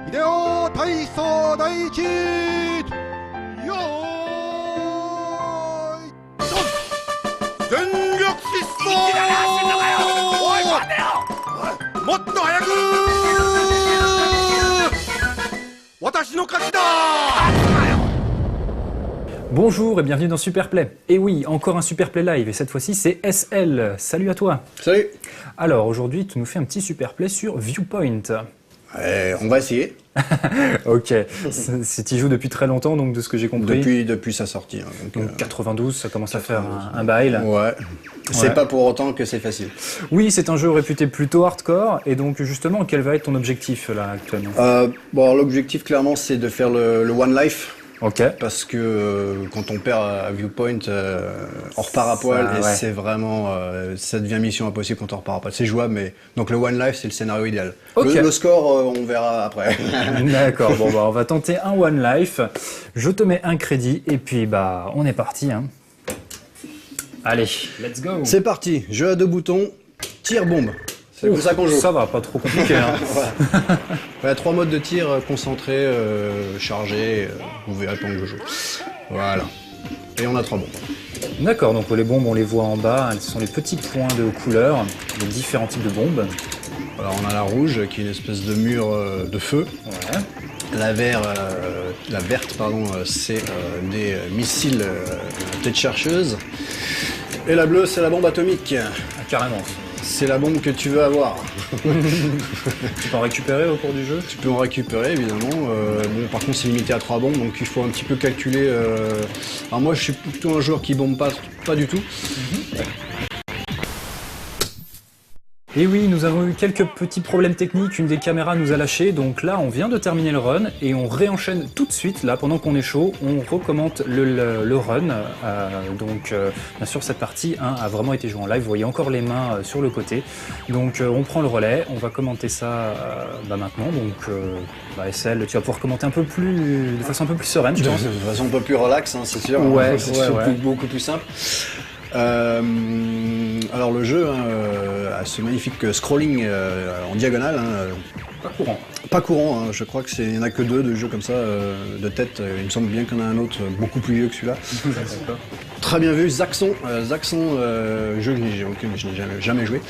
秀体操第一よーいドン全力疾走もっと早く私の勝ちだ Bonjour et bienvenue dans Superplay. Et oui, encore un Superplay live et cette fois-ci c'est SL. Salut à toi. Salut. Alors aujourd'hui tu nous fais un petit Superplay sur Viewpoint. On va essayer. Ok, si tu y joues depuis très longtemps donc de ce que j'ai compris. Depuis sa sortie. Hein, donc 92, ça commence à faire un bail. Ouais. C'est pas pour autant que c'est facile. Oui, c'est un jeu réputé plutôt hardcore et donc justement quel va être ton objectif là actuellement? Bon, l'objectif clairement c'est de faire le One Life. Ok. Parce que quand on perd à Viewpoint, on repart à poil et c'est vraiment, ça devient mission impossible quand on repart à poil. C'est jouable, mais donc le One Life c'est le scénario idéal. Okay. Le score, on verra après. D'accord. Bon bah on va tenter un One Life. Je te mets un crédit et puis bah on est parti. Hein. Allez, let's go. C'est parti. Jeu à 2 boutons, tir bombe. C'est comme ça qu'on joue. Ça va, pas trop compliqué. Hein. Voilà, 3 modes de tir, concentré, chargé, vous verrez pendant que je joue. Voilà. Et on a 3 bombes. D'accord, donc les bombes on les voit en bas, elles sont les petits points de couleur, de différents types de bombes. Alors on a la rouge qui est une espèce de mur de feu. Ouais. La verte, pardon, c'est des missiles tête chercheuse. Et la bleue c'est la bombe atomique. Ah, carrément. C'est la bombe que tu veux avoir. Tu peux en récupérer au cours du jeu? Tu peux en récupérer évidemment. Bon, par contre c'est limité à 3 bombes, donc il faut un petit peu calculer. Alors moi je suis plutôt un joueur qui bombe pas du tout. Et oui, nous avons eu quelques petits problèmes techniques, une des caméras nous a lâché, donc là on vient de terminer le run et on réenchaîne tout de suite, là pendant qu'on est chaud, on recommente le run. Donc bien sûr cette partie a vraiment été jouée en live, vous voyez encore les mains sur le côté. Donc on prend le relais, on va commenter ça maintenant, donc SL, tu vas pouvoir commenter de façon un peu plus sereine je pense. De façon un peu plus relax, hein, c'est sûr, ouais, c'est beaucoup plus simple. Alors le jeu a ce magnifique scrolling en diagonale. Pas courant. Pas courant, hein, je crois que il n'y en a que 2 de jeux comme ça de tête. Il me semble bien qu'il y en a un autre beaucoup plus vieux que celui-là. Très bien vu, Zaxxon, jeu auquel je n'ai jamais joué.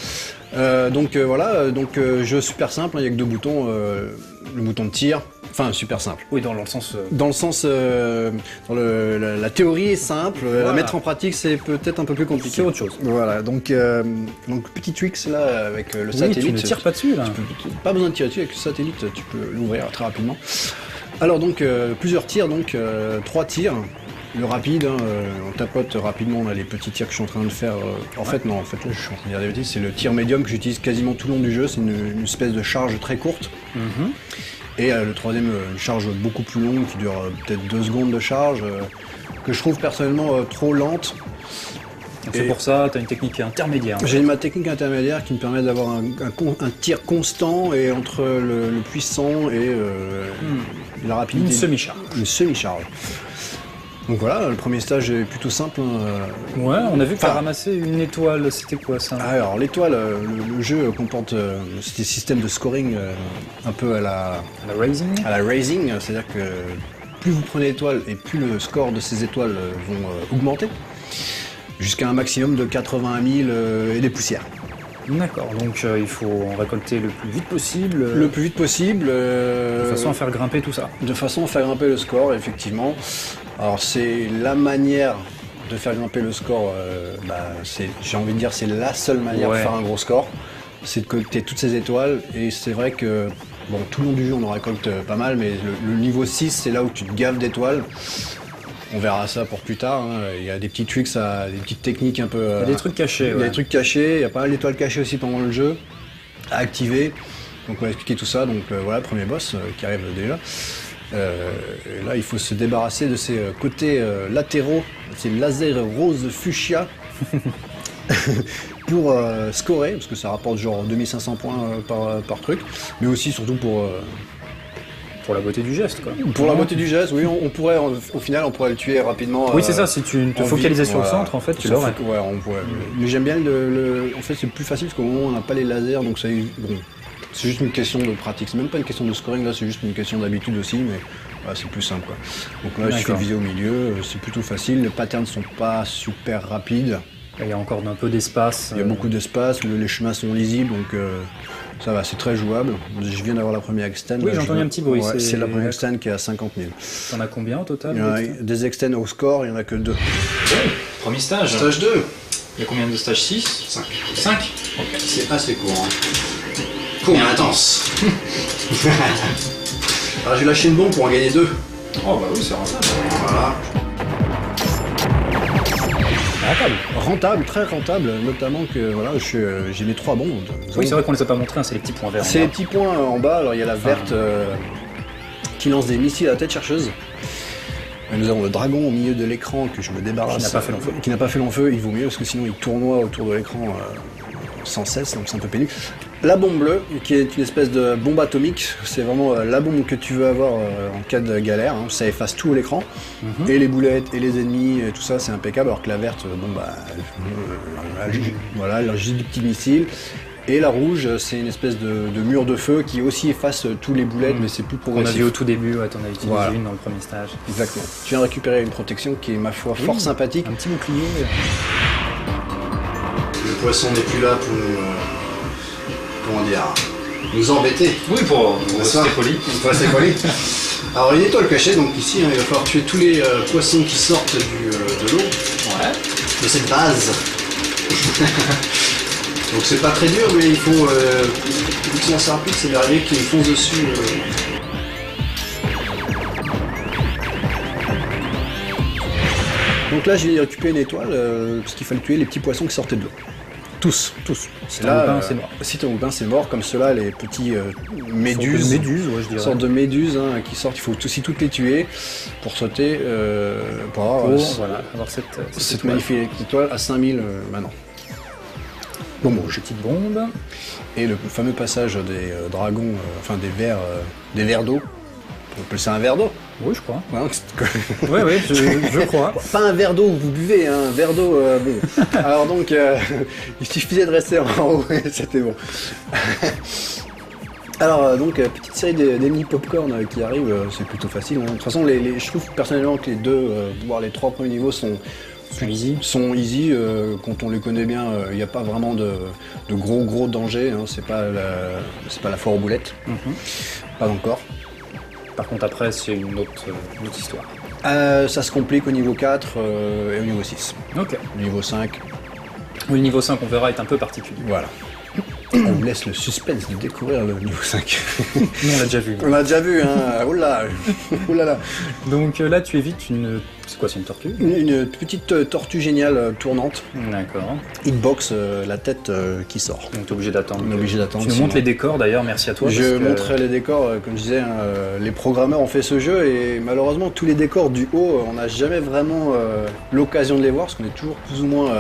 Jeu super simple, il n'y a que 2 boutons, le bouton de tir. Enfin, super simple. Oui, dans le sens... la théorie est simple, la mettre en pratique c'est peut-être un peu plus compliqué. C'est autre chose. Voilà, donc petit tricks là avec le satellite. Tu ne tires pas dessus là. Pas besoin de tirer dessus, avec le satellite tu peux l'ouvrir très rapidement. Alors donc plusieurs tirs, donc 3 tirs. Le rapide, on tapote rapidement, on a les petits tirs que je suis en train de faire. En fait là je suis en train de dire des bêtises, c'est le tir médium que j'utilise quasiment tout le long du jeu, c'est une espèce de charge très courte. Et le troisième, une charge beaucoup plus longue qui dure peut-être 2 secondes de charge, que je trouve personnellement trop lente. C'est pour ça, tu as une technique intermédiaire. J'ai ma technique intermédiaire qui me permet d'avoir un tir constant et entre le puissant et la rapidité. Une semi-charge. Une semi-charge. Donc voilà, le premier stage est plutôt simple. Ouais, on a vu que tu as ramassé une étoile, c'était quoi ça? Alors l'étoile, le jeu comporte des systèmes de scoring un peu à la Raising. À la Raising, c'est-à-dire que plus vous prenez d'étoiles et plus le score de ces étoiles vont augmenter, jusqu'à un maximum de 81 000 et des poussières. D'accord, donc il faut en récolter le plus vite possible. Le plus vite possible. De façon à faire grimper tout ça. De façon à faire grimper le score, effectivement. Alors c'est la manière de faire grimper le score, j'ai envie de dire c'est la seule manière de faire un gros score. C'est de collecter toutes ces étoiles et c'est vrai que bon, tout le long du jeu on en récolte pas mal, mais le niveau 6 c'est là où tu te gaves d'étoiles. On verra ça pour plus tard, hein. Il y a des petits tricks, des petites techniques un peu... Il y a des trucs cachés. Il y a des trucs cachés, il y a pas mal d'étoiles cachées aussi pendant le jeu, à activer. Donc on va expliquer tout ça, donc voilà, premier boss qui arrive déjà. Et là il faut se débarrasser de ces côtés latéraux, ces lasers rose fuchsia, pour scorer, parce que ça rapporte genre 2500 points par truc, mais aussi surtout Pour la beauté du geste, quoi. Pour la beauté du geste, oui, on pourrait, au final, on pourrait le tuer rapidement. Oui, c'est ça, si tu te focalisais sur le centre, en fait, tu l'aurais. Ouais, on pourrait. Mais j'aime bien en fait, c'est plus facile parce qu'au moment où on n'a pas les lasers, donc ça C'est juste une question de pratique, c'est même pas une question de scoring, là c'est juste une question d'habitude aussi, mais voilà, c'est plus simple quoi. Donc là, je fais viser au milieu, c'est plutôt facile, les patterns sont pas super rapides. Il y a encore un peu d'espace. Il y a beaucoup d'espace, les chemins sont lisibles, donc ça va, c'est très jouable. Je viens d'avoir la première extend. Oui, j'ai entendu un petit bruit. Ouais, c'est la première extend qui est à 50 000. T'en as combien au total? Il y en a des extends au score, il n'y en a que 2. Premier stage. Stage 2. Il y a combien de stages? 6? 5. 5? C'est assez court. Court et intense. Alors j'ai lâché une bombe pour en gagner 2. Oh bah oui, c'est rentable. Voilà. Rentable, très rentable, notamment que voilà, j'ai mes 3 bombes. Oui, c'est vrai qu'on les a pas montrés, hein, c'est les petits points verts. C'est les petits points en bas, alors il y a la verte qui lance des missiles à la tête chercheuse. Nous avons le dragon au milieu de l'écran que je me débarrasse. Qui n'a pas fait long feu. Qui n'a pas fait long feu, il vaut mieux parce que sinon il tournoie autour de l'écran sans cesse, donc c'est un peu pénible. La bombe bleue, qui est une espèce de bombe atomique, c'est vraiment la bombe que tu veux avoir en cas de galère, hein. Ça efface tout l'écran, et les boulettes, et les ennemis, et tout ça, c'est impeccable, alors que la verte, bon bah, voilà, elle a juste des petits missiles. Et la rouge, c'est une espèce de mur de feu qui aussi efface tous les boulettes, mais c'est plus On a progressif. vu au tout début, ouais, t'en as utilisé Voilà. une dans le premier stage. Exactement. Tu viens de récupérer une protection qui est, ma foi, fort sympathique. Un petit bouclier. Le poisson n'est plus là pour nous. Comment dire, nous embêter. Oui, pour Ça. rester poli. Pour rester poli. Alors une étoile cachée, donc ici hein, il va falloir tuer tous les poissons qui sortent de l'eau, Ouais. de cette base. Donc c'est pas très dur, mais il faut, vu que c'est assez rapide, c'est d'arriver qu'ils foncent dessus. Donc là, j'ai récupéré une étoile parce qu'il fallait tuer les petits poissons qui sortaient de l'eau. Tous. Si t'as un lupin, c'est mort. Si t'as un lupin, c'est mort. Comme ceux-là, les petits méduses. Méduses, ouais, je dirais. Sorte de méduses hein, qui sortent, il faut aussi toutes les tuer pour sauter, pour avoir Voilà, avoir cette cette étoile. magnifique étoile à 5000 maintenant. Bon, Petite bombe. et le fameux passage des dragons, enfin des vers d'eau. On appelle ça un verre d'eau. Oui, je crois. Hein, Oui, je crois. pas un verre d'eau où vous buvez, hein, un verre d'eau. Bon. Alors donc, il suffisait de rester en haut et c'était bon. Alors donc, petite série d'ennemis popcorn qui arrivent, c'est plutôt facile. Hein. De toute façon, je trouve personnellement que les 2, voire les 3 premiers niveaux sont easy. Quand on les connaît bien, il n'y a pas vraiment de gros dangers. Hein. C'est pas la foire aux boulettes. Pas encore. Par contre, après, c'est une autre histoire. Ça se complique au niveau 4 et au niveau 6. Ok. Au niveau 5, Le niveau 5, on verra, est un peu particulier. voilà. On vous laisse le suspense de découvrir le niveau 5. Nous, on l'a déjà vu. On l'a déjà vu, hein. Oula, oulala. Donc là, tu évites une... C'est quoi, c'est une tortue? Une petite tortue géniale tournante. D'accord. Hitbox, la tête qui sort. Donc t'es obligé d'attendre. On est obligé d'attendre, Tu nous sinon- montres les décors d'ailleurs, merci à toi. Je parce que- montrerai les décors, comme je disais, hein, les programmeurs ont fait ce jeu et malheureusement tous les décors du haut, on n'a jamais vraiment l'occasion de les voir parce qu'on est toujours plus ou moins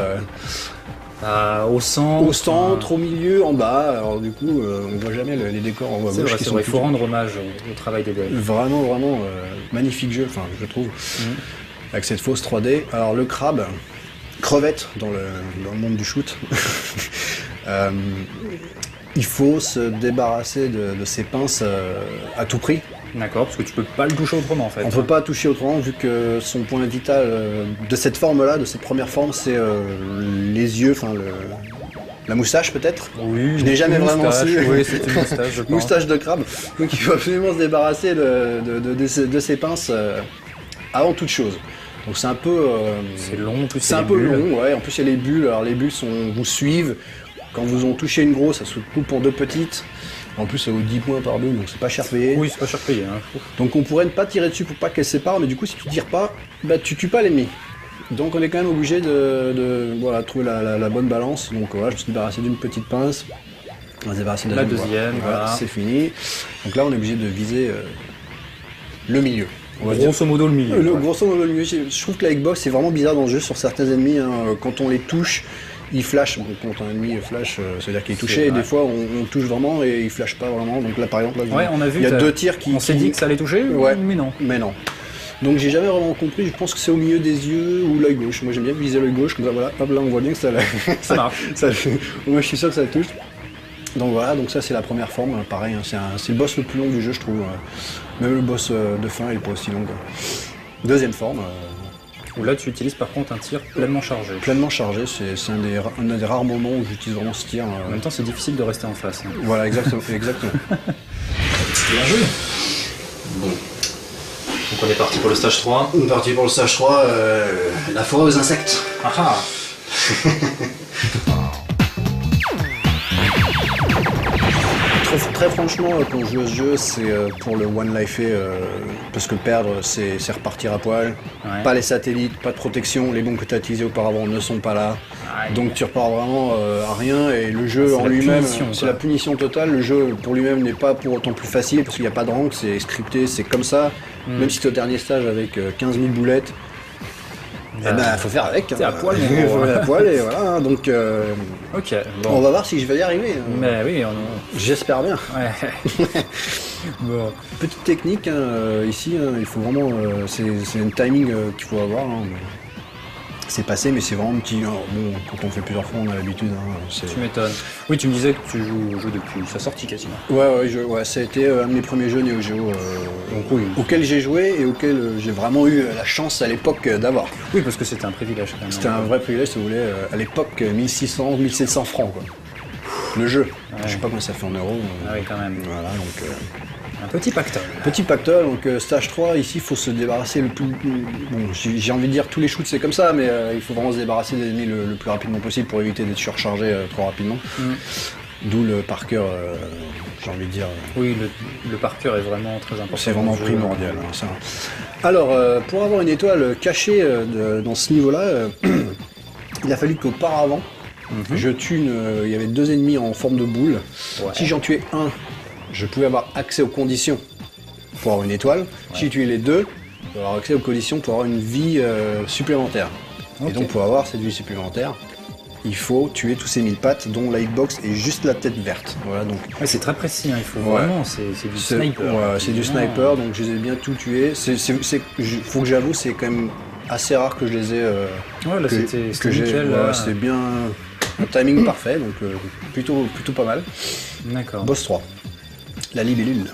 au centre. au centre, au milieu, en bas. Alors du coup, on voit jamais les décors en haut à C'est gauche vrai, qui c'est sont vrai. Il faut plutôt- rendre hommage au travail des devs. Vraiment magnifique jeu, enfin je trouve, avec cette fausse 3D. Alors le crabe, crevette dans le monde du shoot, il faut se débarrasser de ses pinces à tout prix. D'accord, parce que tu peux pas le toucher autrement en fait. On ne peut pas toucher autrement vu que son point vital de cette forme-là, de cette première forme, c'est les yeux, enfin la moustache peut-être. Oui, Je n'ai jamais une vraiment moustache. su. Oui, c'est une moustache, je pense. Moustache de crabe. Donc il faut absolument se débarrasser de ses pinces avant toute chose. Donc c'est un peu... C'est long, en plus c'est un peu long, ouais. En plus il y a les bulles. Alors les bulles vous suivent. Quand vous en touchez une grosse, ça se coupe pour 2 petites. En plus ça vaut 10 points par bulle, donc c'est pas cher payé. Oui, c'est pas cher payé. Hein. Donc on pourrait ne pas tirer dessus pour pas qu'elle se sépare, mais du coup si tu tires pas, bah tu tues pas l'ennemi. Donc on est quand même obligé de voilà, trouver la bonne balance. Donc voilà, je me suis débarrassé d'une petite pince. On s'est débarrassé de La deuxième, voilà. c'est fini. Donc là on est obligé de viser le milieu. On va dire. Grosso modo le milieu. quoi. Grosso modo le milieu. Je trouve que la hitbox c'est vraiment bizarre dans le jeu sur certains ennemis. Hein. Quand on les touche, ils flashent. Donc quand un ennemi flash, c'est-à-dire qu'il est touché. C'est Et vrai. des fois on touche vraiment et il flash pas vraiment. Donc là par exemple, là, Ouais, on a vu. il y a t'as- 2 tirs qui... On s'est dit que ça allait toucher, Ouais. mais non. Mais non. Donc j'ai jamais vraiment compris, je pense que c'est au milieu des yeux ou l'œil gauche. Moi j'aime bien viser l'œil gauche, comme ça voilà, hop là on voit bien que ça, Ça marche. ça moi je suis sûr que ça touche. Donc voilà, donc ça c'est la première forme, pareil, hein, c'est le boss le plus long du jeu je trouve. Même le boss de fin il est pas aussi long. Quoi. Deuxième forme. Où là tu utilises par contre un tir pleinement chargé. Pleinement chargé, c'est un des rares moments où j'utilise vraiment ce tir. En même temps c'est difficile de rester en face. Hein. Voilà, exactement. exactement. Bien joué. Bon. Donc on est parti pour le stage 3. On est parti pour le stage 3, la forêt aux insectes. Ah ah. Très franchement, quand je joue à ce jeu, c'est pour le One Life parce que perdre, c'est repartir à poil. Ouais. Pas les satellites, pas de protection, les bombes que tu as utilisées auparavant ne sont pas là. Aïe. Donc tu repars vraiment à rien et le jeu C'est en la lui-même, punition, c'est quoi. la punition totale. Le jeu pour lui-même n'est pas pour autant plus facile parce qu'il n'y a pas de rank, c'est scripté, c'est comme ça. Même si tu es au dernier stage avec 15 000 boulettes, eh ben, faut faire avec. T'es à poil, Il mon gros, faut aller à poil et voilà. hein. Donc Ok, on bon. va voir si je vais y arriver. Mais oui, J'espère bien. Ouais. Bon. Petite technique ici, il faut vraiment, c'est un timing qu'il faut avoir. hein. C'est passé, mais c'est vraiment un petit. Bon, quand on fait plusieurs fois, on a l'habitude. Tu m'étonnes. Oui, tu me disais que tu joues au jeu depuis sa sortie quasiment. Ouais, ça a été un de mes premiers jeux Neo Geo auxquels j'ai joué et auxquels j'ai vraiment eu la chance à l'époque d'avoir. Oui, parce que c'était un privilège quand même. C'était un vrai privilège, si vous voulez, à l'époque 1600, 1700 francs quoi. Le jeu. Ouais. Je sais pas combien ça fait en euros. Ah oui, quand même. Voilà, donc. Un petit pactole. Petit pactole, donc stage 3, ici il faut se débarrasser le plus... Bon, j'ai envie de dire tous les shoots c'est comme ça, mais il faut vraiment se débarrasser des ennemis le plus rapidement possible pour éviter d'être surchargé trop rapidement. D'où le par cœur, j'ai envie de dire... Oui, le par cœur est vraiment très important. C'est vraiment dans le jeu. primordial. hein, ça. Alors, pour avoir une étoile cachée dans ce niveau-là, il a fallu qu'auparavant, je tue il y avait 2 ennemis en forme de boule. Ouais. Si j'en tuais un, je pouvais avoir accès aux conditions pour avoir une étoile. Si je tuais les 2, je pouvais avoir accès aux conditions pour avoir une vie supplémentaire. Ok. Et donc pour avoir cette vie supplémentaire, il faut tuer tous ces 1000 pattes, dont la hitbox et juste la tête verte. Voilà, donc Ouais, c'est très précis, hein, il faut Ouais. vraiment, c'est du sniper. ouais, c'est du sniper, donc je les ai bien tout tués. Faut que j'avoue, c'est quand même assez rare que je les ai. Ouais, là que c'était j'ai. nickel. Ouais, là. c'est bien. Un timing parfait, donc plutôt pas mal. D'accord. Boss 3. La libellule.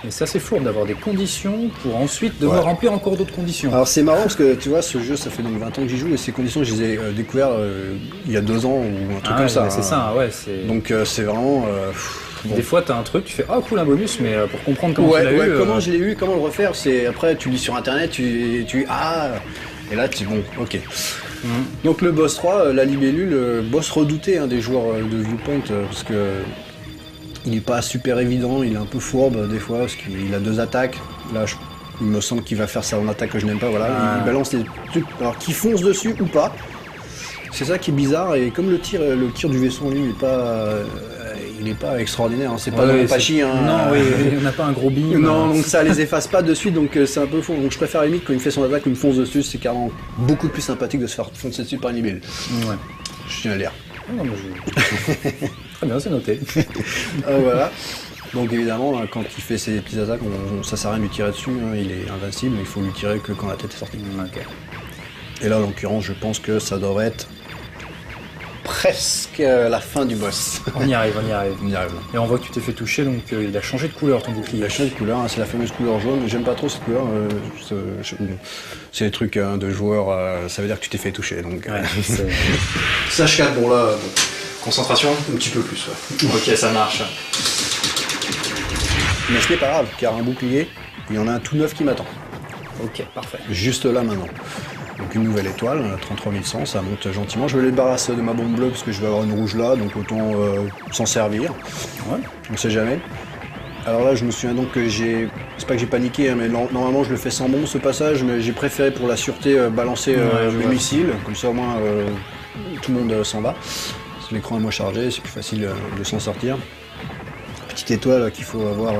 Et ça c'est fourbe d'avoir des conditions pour ensuite devoir Ouais. remplir encore d'autres conditions. Alors c'est marrant parce que tu vois, ce jeu, ça fait donc 20 ans que j'y joue et ces conditions, je les ai découvertes il y a 2 ans ou un truc Ah comme ouais, ça. mais c'est ça, ouais. C'est... Donc c'est vraiment. Bon. Des fois t'as un truc, tu fais ah cool un bonus, mais pour comprendre comment tu l'as eu. comment je l'ai eu, comment le refaire, c'est après tu lis sur internet, tu et là tu bon, ok. Donc le boss 3, la libellule, boss redouté des joueurs de Viewpoint parce que il est pas super évident, il est un peu fourbe des fois parce qu'il a 2 attaques. Là il me semble qu'il va faire ça en attaque que je n'aime pas, voilà. Ah. Il balance des trucs alors qu'il fonce dessus ou pas. C'est ça qui est bizarre et comme le tir du vaisseau en lui il est pas extraordinaire, hein. C'est pas Ouais, dans Pachi, hein. Non, oui, on n'a pas un gros beam. Non, donc ça les efface pas de suite, donc c'est un peu faux. Donc je préfère limite quand il fait son attaque, qu'il me fonce dessus, c'est carrément beaucoup plus sympathique de se faire foncer dessus par une libellule. Ouais. Je tiens à le dire. Non, mais très bien, c'est noté. Voilà. Donc évidemment, quand il fait ses petites attaques, ça sert à rien de lui tirer dessus, hein. Il est invincible, mais il faut lui tirer que quand la tête est sortie. Ok. Et là, en l'occurrence, je pense que ça devrait être presque la fin du boss. On y arrive, on y arrive. On y arrive là. Et on voit que tu t'es fait toucher, donc il a changé de couleur ton bouclier. Il a changé de couleur, hein, c'est la fameuse couleur jaune. J'aime pas trop cette couleur. C'est des trucs de joueurs, ça veut dire que tu t'es fait toucher. Donc, Ouais, c'est... Stage 4, bon là, Concentration. un petit peu plus, ouais. Ok, ça marche. Mais ce n'est pas grave, car un bouclier, il y en a un tout neuf qui m'attend. Ok, parfait. Juste là maintenant. Donc une nouvelle étoile, 33 100, ça monte gentiment. Je me débarrasse de ma bombe bleue parce que je vais avoir une rouge là, donc autant s'en servir. Ouais. On sait jamais. Alors là, je me souviens donc que c'est pas que j'ai paniqué, hein, mais normalement je le fais sans bombe ce passage, mais j'ai préféré pour la sûreté balancer Ouais, je mes vois. missiles, comme ça au moins tout le monde s'en va. Parce que l'écran est moins chargé, c'est plus facile de s'en sortir. Petite étoile qu'il faut avoir.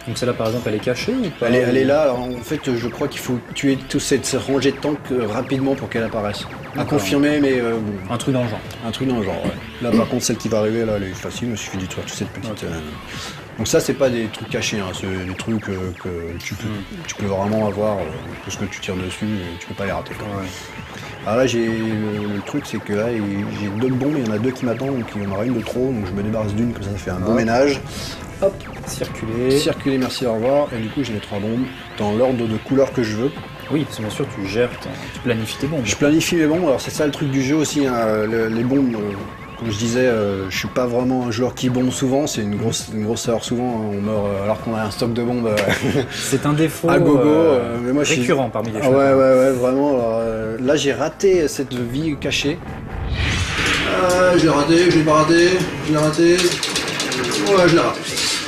Donc celle-là par exemple, elle est cachée ou pas? Elle est là, alors, en fait je crois qu'il faut tuer toute cette rangée de tanks rapidement pour qu'elle apparaisse. À D'accord. confirmer, mais bon, Un truc dans le genre. un truc dans le genre. Ouais. Là par contre celle qui va arriver, là, elle est facile, il suffit de tuer toute cette petite Donc ça, c'est pas des trucs cachés, hein, c'est des trucs que tu peux vraiment avoir parce que tu tires dessus et tu peux pas les rater. Quoi. Ouais. Alors là, le truc, c'est que là, j'ai 2 bombes, il y en a 2 qui m'attendent, donc il y en aura une de trop, donc je me débarrasse d'une, comme ça fait un bon ménage. Hop, Circuler. circuler, merci, au revoir, et du coup j'ai les 3 bombes dans l'ordre de couleur que je veux. Oui, parce que bien sûr, tu gères, tu planifies tes bombes. Je planifie les bombes, alors c'est ça le truc du jeu aussi, hein, les bombes, comme je disais, je suis pas vraiment un joueur qui bombe souvent, c'est une grosse erreur souvent, hein, on meurt alors qu'on a un stock de bombes C'est un défaut à gogo, mais moi, récurrent parmi les Ah joueurs. ouais, vraiment, alors, là j'ai raté cette vie cachée. Je l'ai raté, je l'ai pas raté, je l'ai raté. Ouais, je l'ai raté.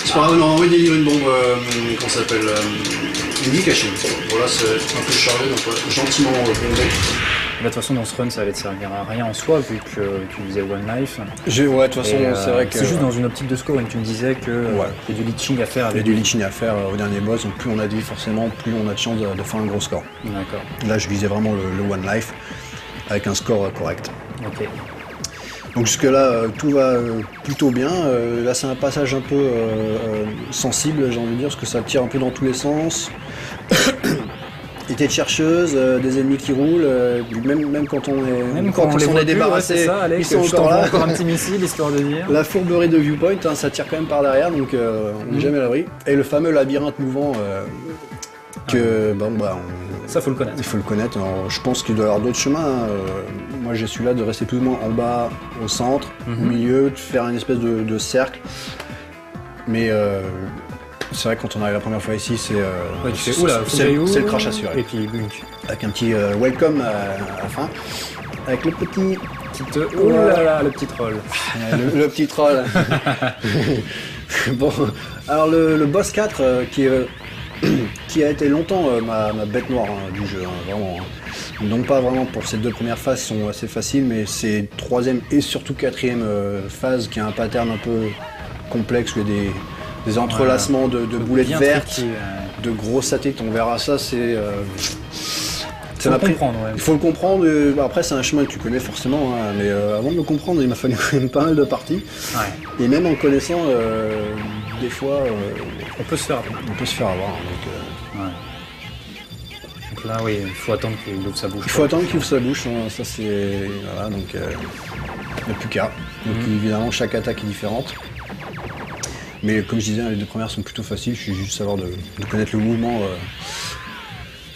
C'est pas grave, non, on va délivrer une bombe, comment ça s'appelle, une vie cachée. Voilà, c'est un peu chargé, donc voilà, gentiment bombé. De toute façon, dans ce run, ça allait te servir à rien en soi, vu que tu faisais One Life. Ouais, de toute façon, Et, c'est vrai que... c'est juste dans une optique de scoring. Tu me disais que Ouais. y a du leeching à faire Il y a avec. du leeching à faire au dernier boss, donc plus on a de vie forcément, plus on a de chance de faire un gros score. D'accord. Là, je visais vraiment le One Life, avec un score correct. Ok. Donc jusque-là, tout va plutôt bien. Là, c'est un passage un peu sensible, j'ai envie de dire, parce que ça tire un peu dans tous les sens. Des têtes chercheuses, des ennemis qui roulent, même quand on est, Même quand on les s'en voit est plus, débarrassé, ouais, c'est ça, Alex, ils sont je encore t'envoie là. encore un petit missile, histoire de dire. La fourberie de Viewpoint, hein, ça tire quand même par derrière, donc on n'est jamais à l'abri. Et le fameux labyrinthe mouvant Ça, faut le connaître. il faut le connaître. Alors, je pense qu'il doit y avoir d'autres chemins. Hein. Moi, j'ai celui-là de rester plus ou moins en bas, au centre, au milieu, de faire une espèce de cercle. Mais c'est vrai que quand on arrive la première fois ici, c'est Ouais, tu fais, oula, c'est le crash assuré. Et puis, bunk. Avec un petit welcome à la fin. Avec le petit... Oh là là, le petit troll. le petit troll. Bon, alors le boss 4 qui a été longtemps ma bête noire du jeu, hein, vraiment. Hein. Donc pas vraiment pour ces 2 premières phases sont assez faciles, mais ces 3e et surtout 4e phase qui a un pattern un peu complexe, où il y a des entrelacements de boulettes Bien vertes, tricky, de gros satellites, on verra ça, c'est... Faut le comprendre, ouais. Il faut le comprendre, après c'est un chemin que tu connais forcément, hein, mais avant de le comprendre, il m'a fallu quand même pas mal de parties. Ouais. Et même en le connaissant, des fois, On peut se faire. on peut se faire avoir. Donc, Ouais. Donc là, oui, il faut attendre qu'il ouvre sa bouche. il faut attendre qu'il ouvre sa bouche, hein, ça c'est... Voilà, donc il n'y a plus qu'à. Donc évidemment, chaque attaque est différente. Mais comme je disais, les 2 premières sont plutôt faciles, il suffit juste savoir de connaître le mouvement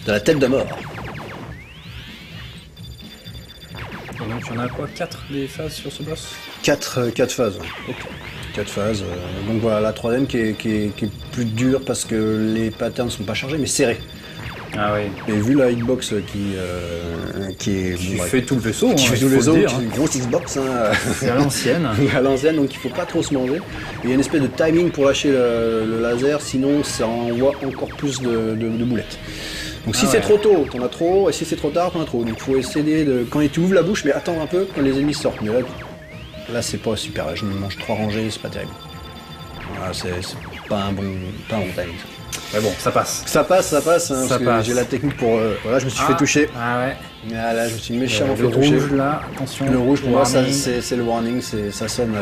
de la tête de mort. Et donc, il y en a quoi 4 des phases sur ce boss 4 phases. 4 phases. Donc voilà, la 3e qui est plus dure parce que les patterns ne sont pas chargés, mais serrés. Ah oui. Et vu la hitbox qui est... Tu bref, fais tout le vaisseau, qui hein, fait il tous faut les le autres, dire, c'est hein. une grosse Xbox, hein. C'est à l'ancienne. à l'ancienne, donc il faut pas trop se manger. Et il y a une espèce de timing pour lâcher le laser, sinon ça envoie encore plus de boulettes. Donc si Ah c'est ouais. trop tôt, t'en as trop, et si c'est trop tard, t'en as trop. Donc il faut essayer de... Quand tu ouvres la bouche, mais attends un peu quand les ennemis sortent. Mais là c'est pas super, là, je me mange 3 rangées, c'est pas terrible. Voilà, c'est pas un bon timing. Mais bon, ça passe. Ça passe, hein, Ça parce que passe. j'ai la technique pour... voilà, je me suis fait toucher. Ah ouais. Voilà, je me suis méchamment Le fait toucher. rouge là, attention. Le rouge pour moi warning. c'est le warning, ça sonne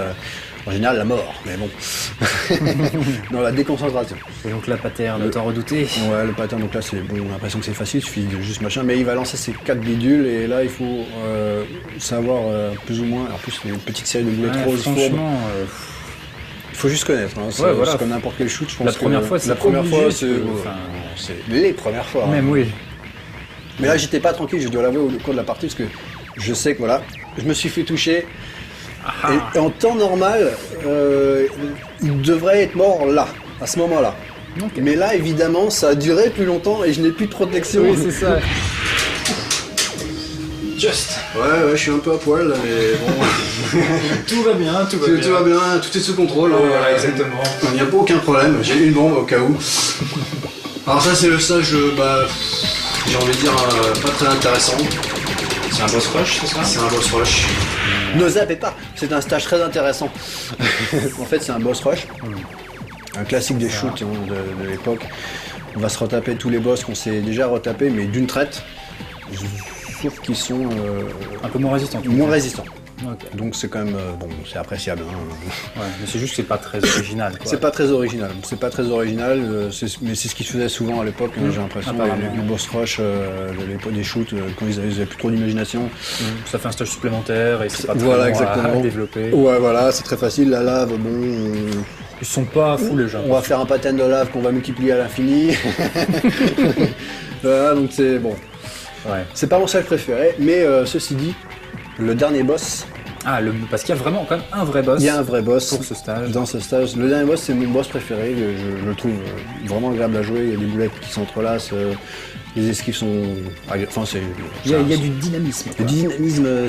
en général la mort, mais bon. Non, la déconcentration. Et donc la pattern, autant redouter. Ouais, le pattern, donc là c'est bon, on a l'impression que c'est facile, il suffit de juste machin, mais il va lancer ses 4 bidules et là il faut savoir plus ou moins, en plus une petite série de boulettes Ouais, roses fourbes. franchement, Il faut juste connaître, hein, c'est voilà. c'est comme n'importe quel shoot, je pense la première fois, c'est la première obligé, fois, enfin, c'est les premières fois. Hein. même oui. Mais là j'étais pas tranquille, je dois l'avouer au cours de la partie, parce que je sais que voilà, je me suis fait toucher. Et en temps normal, il devrait être mort là, à ce moment-là. Ok. Mais là, évidemment, ça a duré plus longtemps et je n'ai plus de protection. Oui, c'est ça. Just. Ouais, je suis un peu à poil là, mais bon. Tout va bien, tout Tout va bien, tout est sous contrôle. Voilà, exactement. Il n'y a pas aucun problème, j'ai une bombe au cas où. Alors ça c'est le stage, j'ai envie de dire, pas très intéressant. C'est un boss rush, c'est ça? C'est un boss rush. Ne zappez pas, c'est un stage très intéressant. En fait, c'est un boss rush. Un classique des shoots hein, de l'époque. On va se retaper tous les boss qu'on s'est déjà retapés, mais d'une traite. Sauf qu'ils sont Un peu moins résistant. moins résistants. Ok. Donc c'est quand même, bon, c'est appréciable. Hein. Ouais, mais c'est juste que c'est pas très original. Quoi. C'est pas très original, mais c'est ce qui se faisait souvent à l'époque, j'ai l'impression, les boss rush, des shoots, quand ils avaient plus trop d'imagination. Ça fait un stage supplémentaire et c'est pas très Voilà, long exactement. à développer. Ouais, voilà, c'est très facile, la lave, bon... Ils sont pas fous les gens. On va faire un pattern de lave qu'on va multiplier à l'infini. Voilà, donc c'est bon. Ouais. C'est pas mon sac préféré, mais ceci dit, le dernier boss... Ah, parce qu'il y a vraiment quand même un vrai boss. Il y a un vrai boss pour ce stage. Dans ce stage. Le dernier boss, c'est mon boss préféré. Je le trouve vraiment agréable à jouer. Il y a des boulettes qui s'entrelacent. Les esquives sont... Enfin, c'est... Il y a du dynamisme. Le Quoi. dynamisme,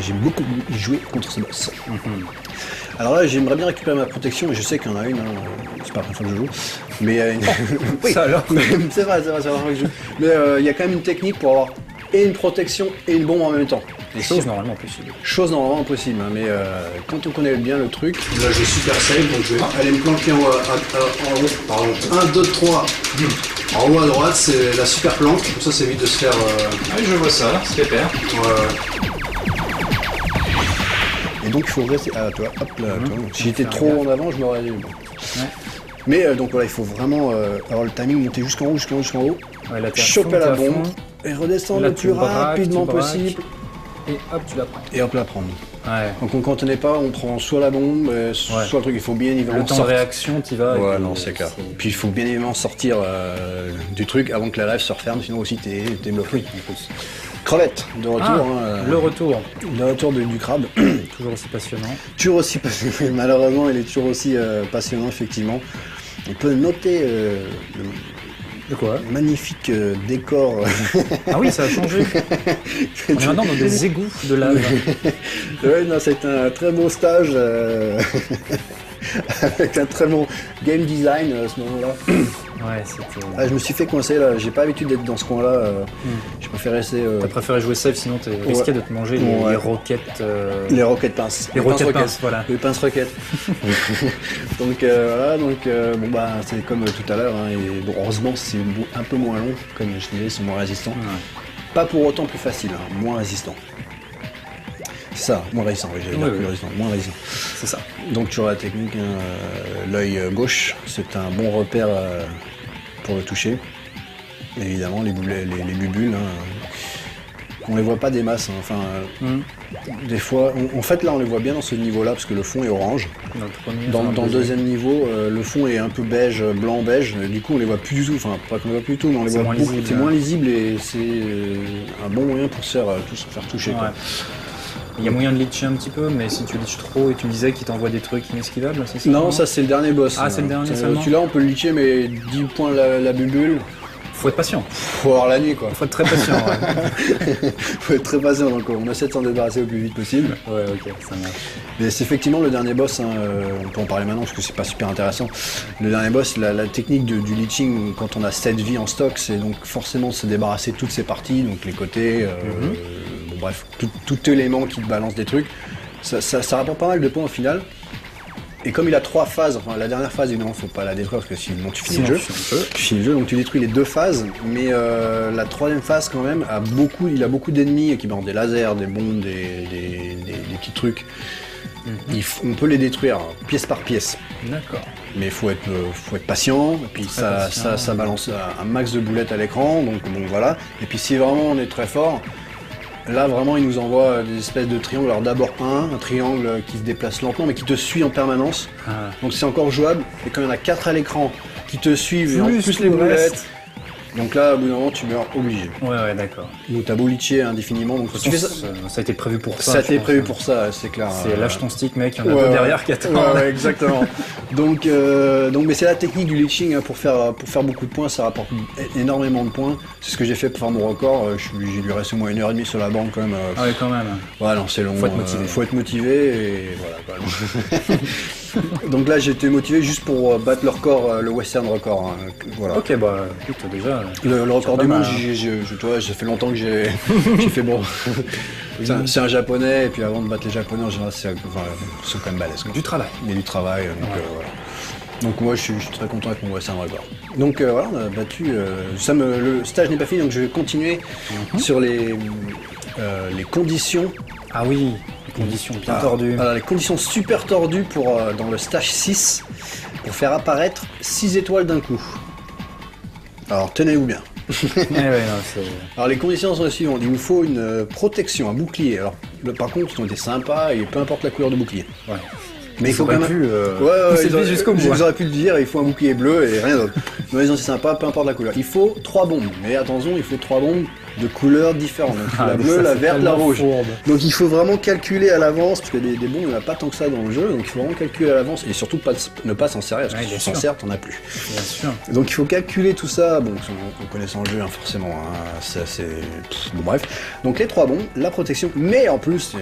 j'ai beaucoup joué contre ce boss. Alors là, j'aimerais bien récupérer ma protection, et je sais qu'il y en a une, hein. C'est pas la première fois que je joue. Mais il y a une... Oui. Ça alors. c'est vrai, c'est la première fois que je joue. Mais il y a quand même une technique pour avoir et une protection et une bombe en même temps. Chose normalement possible. Chose normalement impossible, hein, mais quand on connaît bien le truc... Là j'ai super save, donc je vais aller me planquer en haut. Pardon. 1, 2, 3. En haut à droite, c'est la super planque. Comme ça, c'est vite de se faire... Ah oui, je vois ça, c'est pépère. Et donc il faut rester... Ah, tu vois, hop là, toi. Si j'étais trop en avant, je m'aurais dit... Bon. Ouais. Mais donc voilà, il faut vraiment avoir le timing, monter jusqu'en haut, jusqu'en haut. Ouais, là, Choper la bombe et redescendre là, le plus rapidement possible. Et hop, tu la prends. Et hop, la prendre. Ouais. Donc quand on n'est pas, on prend soit la bombe, soit le truc, il faut bien évidemment Le temps de réaction, tu vas. Ouais, non, c'est clair. Puis il faut bien évidemment sortir du truc avant que la lèvre se referme, sinon aussi t'es bloqué. Oui, en plus. Crevette, de retour. Le retour. Le retour du crabe. Toujours aussi passionnant. Toujours aussi passionnant. Malheureusement, il est toujours aussi passionnant, effectivement. On peut noter De quoi? magnifique décor. Ah oui, ça a changé. On est maintenant dans des égouts de lave. Ouais, non, c'est un très beau stage avec un très bon game design à ce moment-là. Ouais, c'était. Ah, je me suis fait coincer là, j'ai pas l'habitude d'être dans ce coin-là. Je préfère rester. T'as préféré jouer safe, sinon t'es risqué de te manger les roquettes. Les roquettes pinces. Les roquettes pinces, voilà. Les pinces roquettes. Donc voilà, bon bah c'est comme tout à l'heure, hein, et bon, heureusement c'est un peu moins long, comme je disais, ils sont moins résistants. Ouais. Pas pour autant plus facile, hein, moins résistant. C'est ça, moins résistant, oui, j'allais dire plus résistant, moins résistant. C'est ça. Donc tu auras la technique, hein, l'œil gauche, c'est un bon repère pour le toucher. Évidemment, les bubules, hein, on les voit pas des masses, hein, enfin, des fois, en fait là on les voit bien dans ce niveau-là parce que le fond est orange. Dans le deuxième niveau, le fond est un peu beige, blanc-beige, du coup on les voit plus du tout, enfin pas qu'on les voit plus du tout, mais on les voit beaucoup, c'est moins lisible et c'est un bon moyen pour se faire toucher. Ouais. Quoi. Il y a moyen de litcher un petit peu, mais si tu litches trop et tu me disais qu'il t'envoie des trucs inesquivables, c'est ça? Non, ça c'est le dernier boss. Ah, c'est le dernier seulement. Celui-là on peut le litcher, mais 10 points la bubule. Faut être patient. Faut avoir la nuit quoi. Faut être très patient, ouais. Faut être très patient, donc on essaie de s'en débarrasser au plus vite possible. Ouais, ok, ça marche. Mais c'est effectivement le dernier boss, hein, on peut en parler maintenant parce que c'est pas super intéressant. Le dernier boss, la technique du leeching, quand on a 7 vies en stock, c'est donc forcément de se débarrasser de toutes ces parties, donc les côtés, bon, bref, tout élément qui te balance des trucs. Ça rapporte pas mal de points au final. Et comme il a 3 phases, enfin la dernière phase évidemment faut pas la détruire parce que sinon tu finis le jeu. Tu finis le jeu, donc tu détruis les 2 phases, mais la 3e phase quand même il a beaucoup d'ennemis qui balancent des lasers, des bombes, des petits trucs. On peut les détruire pièce par pièce. D'accord. Mais faut être patient, et puis ça balance un max de boulettes à l'écran, donc bon voilà. Et puis si vraiment on est très fort, là vraiment il nous envoie des espèces de triangles. Alors d'abord un triangle qui se déplace lentement mais qui te suit en permanence. Ah. Donc c'est encore jouable. Et quand il y en a 4 à l'écran qui te suivent et en plus les boulettes. Donc là, au bout d'un moment, tu meurs obligé. Ouais, d'accord. Donc t'as beau litcher indéfiniment, donc tu fais ça. Ça a été prévu pour ça. Ça a été prévu pour ça, c'est clair. C'est lâche ton stick, mec, il y en a deux derrière qui attendent. Ouais, exactement. donc mais c'est la technique du leeching, hein, pour faire beaucoup de points, ça rapporte énormément de points. C'est ce que j'ai fait pour faire mon record. J'ai dû rester au moins 1h30 sur la banque quand même. Ah oui, quand même. Ouais, non, c'est long. Faut être motivé et voilà. Donc là, j'étais motivé juste pour battre le record, le western record. Hein, voilà. Ok, bah écoute, déjà. Le record du monde, j'ai fait longtemps que j'ai fait bon. C'est un japonais, et puis avant de battre les japonais, en général, c'est quand même balèze. Du travail. Il y a du travail, donc voilà. Donc moi, je suis très content avec mon western record. Donc voilà, on a battu. Le stage n'est pas fini, donc je vais continuer sur les conditions Ah oui, les conditions bien tordues. Alors, les conditions super tordues pour, dans le stage 6 pour faire apparaître 6 étoiles d'un coup. Alors tenez-vous bien. Alors les conditions sont les suivantes. Il nous faut une protection, un bouclier. Alors par contre, ils ont été sympas et peu importe la couleur de bouclier. Ouais. Mais il faut quand même... Ils auraient pu le dire, il faut un bouclier bleu et rien d'autre. Mais ils ont été sympas, peu importe la couleur. Il faut 3 bombes. Mais attention, il faut 3 bombes de couleurs différentes. Donc, la bleue, la verte, la rouge. Fourbe. Donc il faut vraiment calculer à l'avance, parce que des bombes, il n'y en a pas tant que ça dans le jeu. Donc il faut vraiment calculer à l'avance et surtout ne pas s'en servir. Parce que si tu s'en sers, t'en as plus. Bien sûr. Donc il faut calculer tout ça, bon, en connaissant le jeu forcément, hein, c'est assez... Bon bref, donc les 3 bombes, la protection, mais en plus,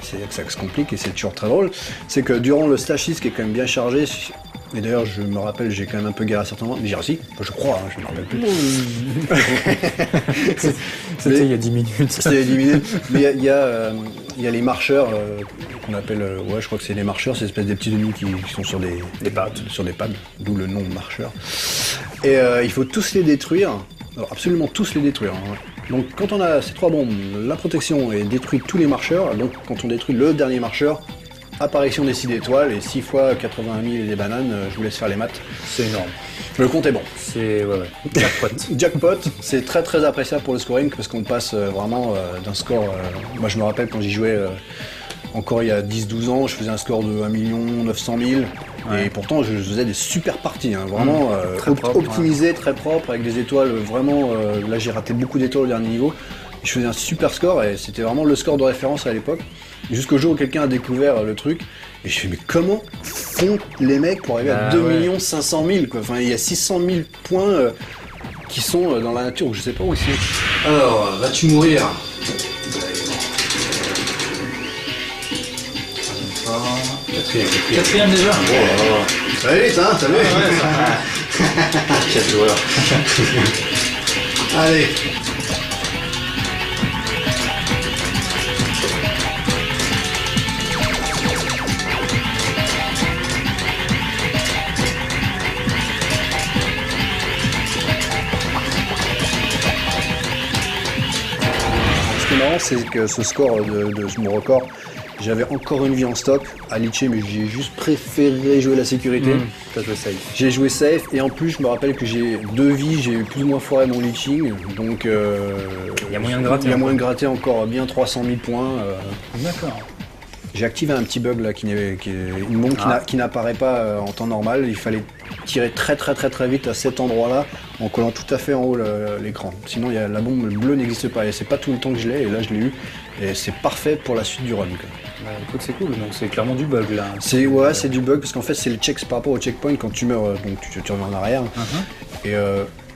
c'est là que ça se complique et c'est toujours très drôle, c'est que durant le stage 6 qui est quand même bien chargé, et d'ailleurs je me rappelle, j'ai quand même un peu galéré à certains moments, mais j'ai réussi, je crois, hein, je me rappelle plus. C'était il y a 10 minutes. C'était il y a 10 minutes, mais il y a les marcheurs, qu'on appelle, ouais je crois que c'est les marcheurs, c'est espèce des petits ennemis qui sont sur des pads, d'où le nom marcheur. Et il faut tous les détruire, alors absolument tous les détruire. Hein. Donc quand on a ces 3 bombes, la protection et détruit tous les marcheurs, donc quand on détruit le dernier marcheur, apparition des 6 étoiles et 6 fois 80 000 et des bananes, je vous laisse faire les maths. C'est énorme. Le compte est bon. C'est jackpot. Jackpot, c'est très très appréciable pour le scoring parce qu'on passe vraiment d'un score... moi je me rappelle quand j'y jouais encore il y a 10-12 ans, je faisais un score de 1 900 000 et pourtant je faisais des super parties, hein, vraiment optimisées, très propres, avec des étoiles vraiment... là j'ai raté beaucoup d'étoiles au dernier niveau. Je faisais un super score et c'était vraiment le score de référence à l'époque. Jusqu'au jour où quelqu'un a découvert le truc et je me suis dit mais comment font les mecs pour arriver à 2 500 000 quoi. Enfin il y a 600 000 points qui sont dans la nature, je sais pas où ils sont. Alors, vas-tu mourir? Quatrième déjà. Ça va vite, hein, t'as vu? Quel joueur. Allez. Ce qui est marrant, c'est que ce score de mon record, j'avais encore une vie en stock à leacher, mais j'ai juste préféré jouer la sécurité. T'as joué safe. J'ai joué safe et en plus je me rappelle que j'ai 2 vies, j'ai plus ou moins foiré mon leaching, donc il y a moyen de gratter. Il y a moyen de gratter encore bien 300 000 points. D'accord. J'ai activé un petit bug là, qui est une bombe qui n'apparaît pas en temps normal. Il fallait tirer très vite à cet endroit-là en collant tout à fait en haut l'écran. Sinon la bombe bleue n'existe pas et c'est pas tout le temps que je l'ai et là je l'ai eu et c'est parfait pour la suite du run. Bah, écoute, c'est cool, donc c'est clairement du bug là. C'est du bug parce qu'en fait c'est le check par rapport au checkpoint quand tu meurs, donc tu reviens en arrière. Et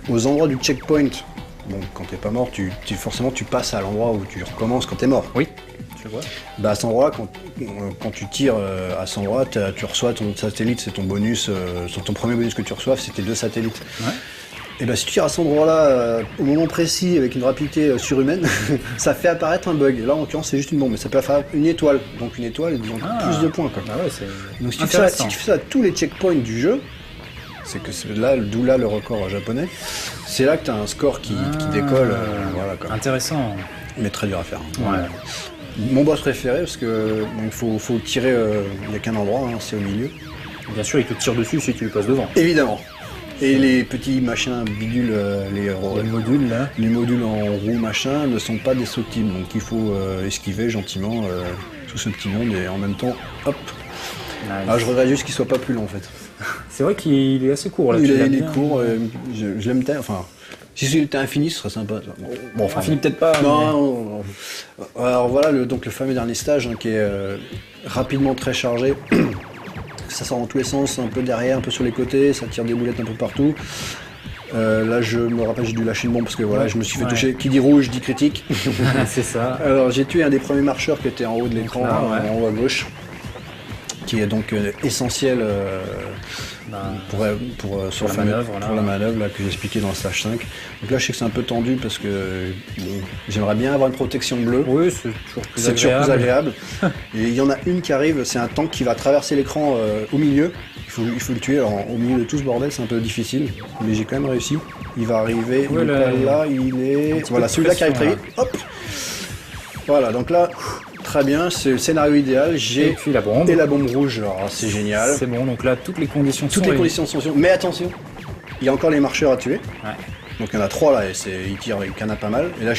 aux endroits du checkpoint, bon quand t'es pas mort, forcément tu passes à l'endroit où tu recommences quand t'es mort. Oui. Je vois. Bah à cet endroit, quand tu tires à cet endroit, tu reçois ton satellite, c'est ton bonus, sur ton premier bonus que tu reçois, c'était 2 satellites. Ouais. Et bah si tu tires à cet endroit-là, au moment précis, avec une rapidité surhumaine, ça fait apparaître un bug. Et là en l'occurrence c'est juste une bombe, mais ça peut faire une étoile. Donc une étoile, ils ont plus de points quoi. Ah ouais, donc si tu fais ça à tous les checkpoints du jeu, c'est que c'est là, d'où là le record japonais, c'est là que tu as un score qui décolle. Voilà, quoi. Intéressant. Mais très dur à faire. Ouais. Mon boss préféré, parce que il faut tirer, il n'y a qu'un endroit, hein, c'est au milieu. Bien sûr, il te tire dessus si tu lui passes devant. Évidemment. Et les petits machins bidules, les modules là, les modules en roue machin ne sont pas destructibles, donc il faut esquiver gentiment tout ce petit monde et en même temps, hop. Nice. Ah, je regrette juste qu'il soit pas plus long en fait. C'est vrai qu'il est assez court là. Il est court, je l'aime bien, enfin. Si il était infini, ce serait sympa. Bon, enfin, infini peut-être pas. Non. Alors voilà, donc le fameux dernier stage hein, qui est rapidement très chargé. Ça sort dans tous les sens, un peu derrière, un peu sur les côtés, ça tire des boulettes un peu partout. Là, je me rappelle, j'ai dû lâcher une bombe parce que voilà, je me suis fait toucher. Qui dit rouge dit critique. C'est ça. Alors j'ai tué un des premiers marcheurs qui était en haut de l'écran, en haut à gauche, qui est donc essentiel. Pour la manœuvre là, que j'expliquais dans le stage 5. Donc là je sais que c'est un peu tendu parce que j'aimerais bien avoir une protection bleue. Oui, c'est toujours plus agréable. Et il y en a une qui arrive, c'est un tank qui va traverser l'écran au milieu. Il faut le tuer. Alors au milieu de tout ce bordel c'est un peu difficile, mais j'ai quand même réussi. Il va arriver, là il est... Voilà, celui-là qui arrive très vite. Hop. Voilà, donc là, très bien, c'est le scénario idéal. Et J'ai puis la bombe. et la bombe rouge, alors c'est génial. C'est bon, donc là, toutes les conditions Toutes sont les conditions sont sûres. Mais attention, il y a encore les marcheurs à tuer. Ouais. Donc il y en a 3 là, et ils tirent, il y en a pas mal. Et là,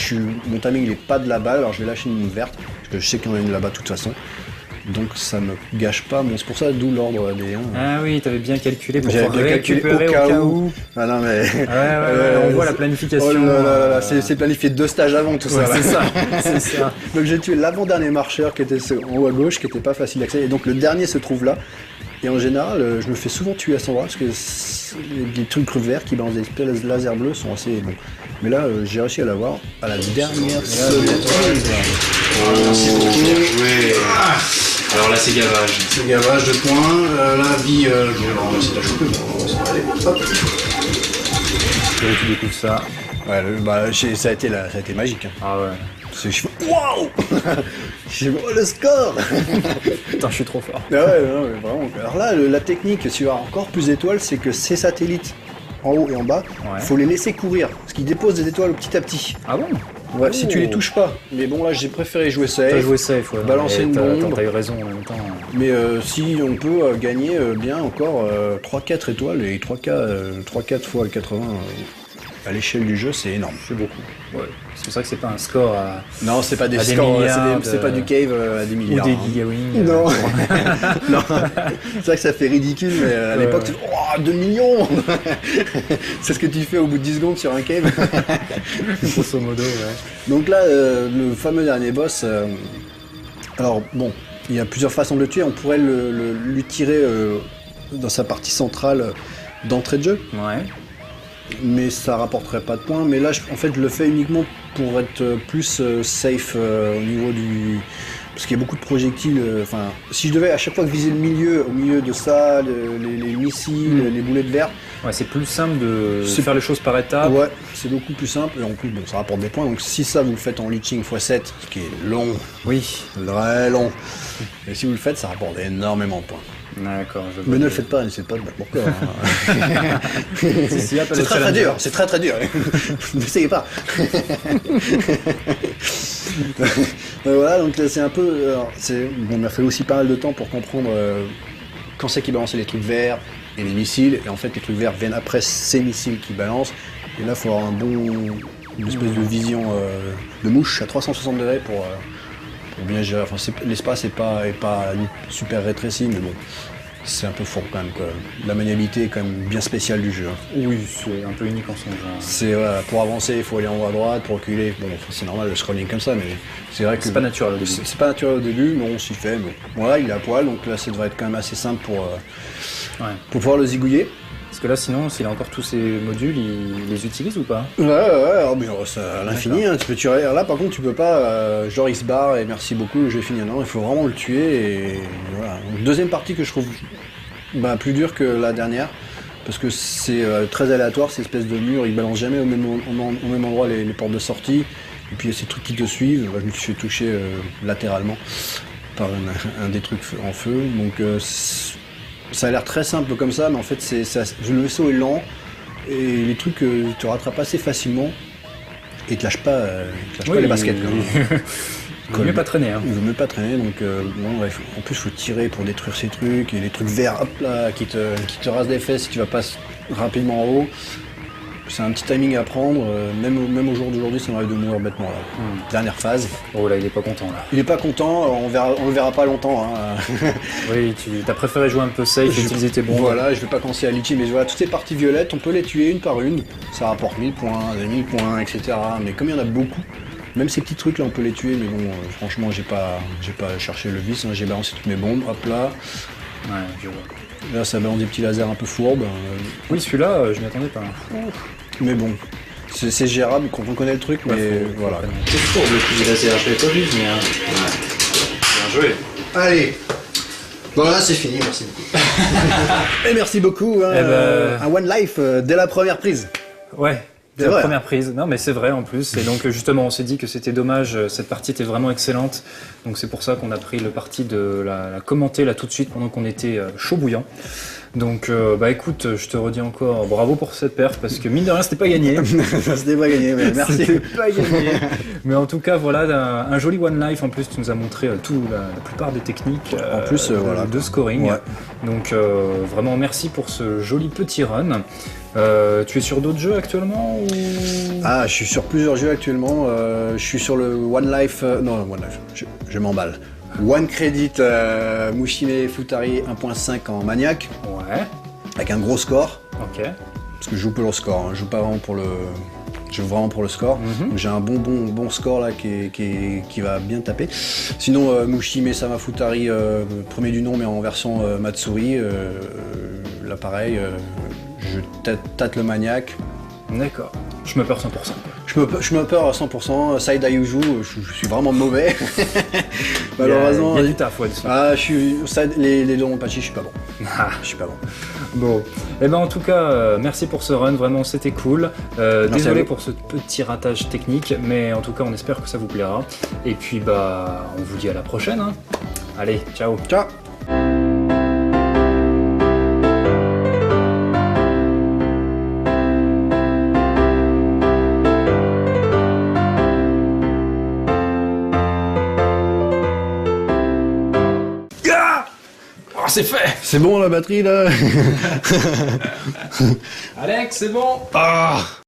mon timing il est pas de la balle, alors je vais lâcher une verte, parce que je sais qu'il y en a une là-bas de toute façon. Donc ça me gâche pas, bon, c'est pour ça, d'où l'ordre des 1. Ah oui, t'avais bien calculé pour J'avais pouvoir bien calculé récupérer au cas où. Ah non mais... Ouais, on voit la planification. Oh là là, c'est planifié 2 stages avant tout ça. Ouais, là. c'est ça, c'est ça. Donc j'ai tué l'avant-dernier marcheur qui était en haut à gauche, qui était pas facile d'accès. Et donc le dernier se trouve là. Et en général, je me fais souvent tuer à cet endroit parce que les trucs verts qui balancent des espèces de laser bleus sont assez bons. Mais là, j'ai réussi à l'avoir à la dernière seconde. Merci beaucoup. Bien joué. Alors là, c'est gavage. C'est gavage de points. La vie, bon, on va essayer de la choper. Bon, ça va aller. Hop. Tu découvres ça. Ouais, ça a été magique. Hein. Ah ouais. Je fais waouh. Je fais oh, le score. Putain, je suis trop fort. Ah ouais, non, mais vraiment. Alors là, la technique, si tu as encore plus d'étoiles, c'est que ces satellites, en haut et en bas, Ouais. faut les laisser courir. Parce qu'ils déposent des étoiles petit à petit. Ah bon? Ouais, si tu Oh. les touches pas. Mais bon, là, j'ai préféré jouer safe. T'as joué safe, ouais. Balancer une bombe. T'as eu raison en même temps. Mais si on peut gagner bien encore 3-4 étoiles et 3-4 fois 80 à l'échelle du jeu, c'est énorme. C'est beaucoup. Ouais. C'est pour ça que c'est pas un score à... Non, c'est pas des À des scores, milliards c'est pas du cave à des ou milliards. des hein. gigawing. Non, non. C'est vrai que ça fait ridicule, mais à l'époque, tu fais oh, 2 millions. C'est ce que tu fais au bout de 10 secondes sur un cave. Grosso modo, ouais. Donc là, le fameux dernier boss, alors bon, il y a plusieurs façons de le tuer. On pourrait lui tirer dans sa partie centrale d'entrée de jeu, Ouais. mais ça rapporterait pas de points. Mais là, en fait, je le fais uniquement pour être plus safe au niveau du... Parce qu'il y a beaucoup de projectiles. Enfin, si je devais à chaque fois viser le milieu, au milieu de ça, les missiles, les boulettes vertes, Ouais, c'est plus simple de C'est- faire les choses par étapes. ouais, c'est beaucoup plus simple. Et en plus, bon, ça rapporte des points. Donc si ça, vous le faites en leeching x7, ce qui est long, Oui. très long, et si vous le faites, ça rapporte énormément de points. D'accord. Mais ne le faites pas, n'essayez pas de battre mon corps. Hein. Si, y a pas C'est de très très challenger. dur, c'est très très dur. N'essayez pas. Voilà, donc là, c'est un peu. Bon, il m'a fallu aussi pas mal de temps pour comprendre quand c'est qu'il balançait les trucs verts et les missiles. Et en fait, les trucs verts viennent après ces missiles qui balancent. Et là, il faut avoir une espèce de vision de mouche à 360 degrés pour bien gérer. Enfin, l'espace est pas super rétréci, mais bon. C'est un peu fort quand même, quoi. La maniabilité est quand même bien spéciale du jeu. Hein. Oui, c'est un peu unique en son genre. C'est pour avancer, il faut aller en haut à droite, pour reculer. Bon, enfin, c'est normal le scrolling comme ça, mais c'est vrai que C'est pas naturel au début. C'est pas naturel au début, mais on s'y fait. Bon, voilà, il est à poil, donc là, ça devrait être quand même assez simple pour Ouais. pouvoir le zigouiller. Parce que là, sinon, s'il a encore tous ces modules, il les utilise ou pas? Ouais, alors, mais ça à l'infini. Hein, tu peux tuer. Alors là, par contre, tu peux pas. Genre, il se barre et merci beaucoup, j'ai fini. Non, il faut vraiment le tuer. Et voilà. Donc, deuxième partie que je trouve plus dure que la dernière. Parce que c'est très aléatoire, ces espèces de murs, ils balancent jamais au même endroit les portes de sortie. Et puis il y a ces trucs qui te suivent. Je me suis fait toucher latéralement par un des trucs en feu. Donc ça a l'air très simple comme ça, mais en fait le vaisseau est lent et les trucs te rattrapent assez facilement et te lâchent pas, pas les baskets. Il vaut mieux pas traîner. Hein. Il veut mieux pas traîner, donc bon, ouais, en plus il faut tirer pour détruire ces trucs, et les trucs verts, hop là, qui te rasent les fesses si tu vas pas rapidement en haut. C'est un petit timing à prendre, même au jour d'aujourd'hui, ça m'arrive de mourir bêtement là. Dernière phase. Oh là, il est pas content là. Il est pas content, on le verra pas longtemps. Hein. Oui, tu as préféré jouer un peu safe et utiliser tes bombes. Voilà, je vais pas commencer à litcher, mais voilà, toutes ces parties violettes, on peut les tuer une par une. Ça rapporte 1000 points, 1000 points, etc. Mais comme il y en a beaucoup, même ces petits trucs là, on peut les tuer, mais bon, franchement, j'ai pas cherché le vice, hein. J'ai balancé toutes mes bombes, hop là. Ouais, je vois. Là, ça balance des petits lasers un peu fourbes. Oui, celui-là, je m'y attendais pas. Mais bon, c'est gérable quand on connaît le truc, mais voilà. C'est fort le coup de laser, je l'avais pas vu venir. Bien joué. Allez. Voilà, c'est fini, merci beaucoup. Et merci beaucoup, hein, Eh ben- un One Life dès la première prise. Ouais, C'est c'est la vrai. première prise. Non, mais c'est vrai en plus. Et donc, justement, on s'est dit que c'était dommage. Cette partie était vraiment excellente. Donc, c'est pour ça qu'on a pris le parti de la commenter là tout de suite pendant qu'on était chaud bouillant. Donc bah écoute, je te redis encore bravo pour cette perf parce que mine de rien c'était pas gagné. C'était pas gagné, mais merci. C'était pas gagné. Mais en tout cas voilà un joli One Life. En plus tu nous as montré la plupart des techniques En plus, voilà, de scoring. Ouais. Donc vraiment merci pour ce joli petit run. Tu es sur d'autres jeux actuellement ou... Ah, je suis sur plusieurs jeux actuellement. Je suis sur le One Life. Non, One Life, je m'emballe. One Credit Mushime Futari 1.5 en maniaque, Ouais, avec un gros score. ok. Parce que je joue pour le score, hein. Je joue pas vraiment pour le. Je joue vraiment pour le score. Donc j'ai un bon score là qui va bien taper. Sinon, Mushime Sama Futari, premier du nom, mais en version Matsuri. Là, pareil, je tâte le maniaque. D'accord. Je me perds 100%. Je me peur à 100%. Side Ayuju, je suis vraiment mauvais. Malheureusement. Il y a du taf, ouais, dessus. Ah, les Donpachi, je suis pas bon. Ah. Je suis pas bon. Bon, et ben en tout cas, merci pour ce run, vraiment c'était cool. à Désolé vous. pour ce petit ratage technique, mais en tout cas on espère que ça vous plaira. Et puis bah on vous dit à la prochaine. Hein. Allez, ciao. Ciao. Oh, c'est fait. C'est bon la batterie là. Alex, c'est bon. Ah.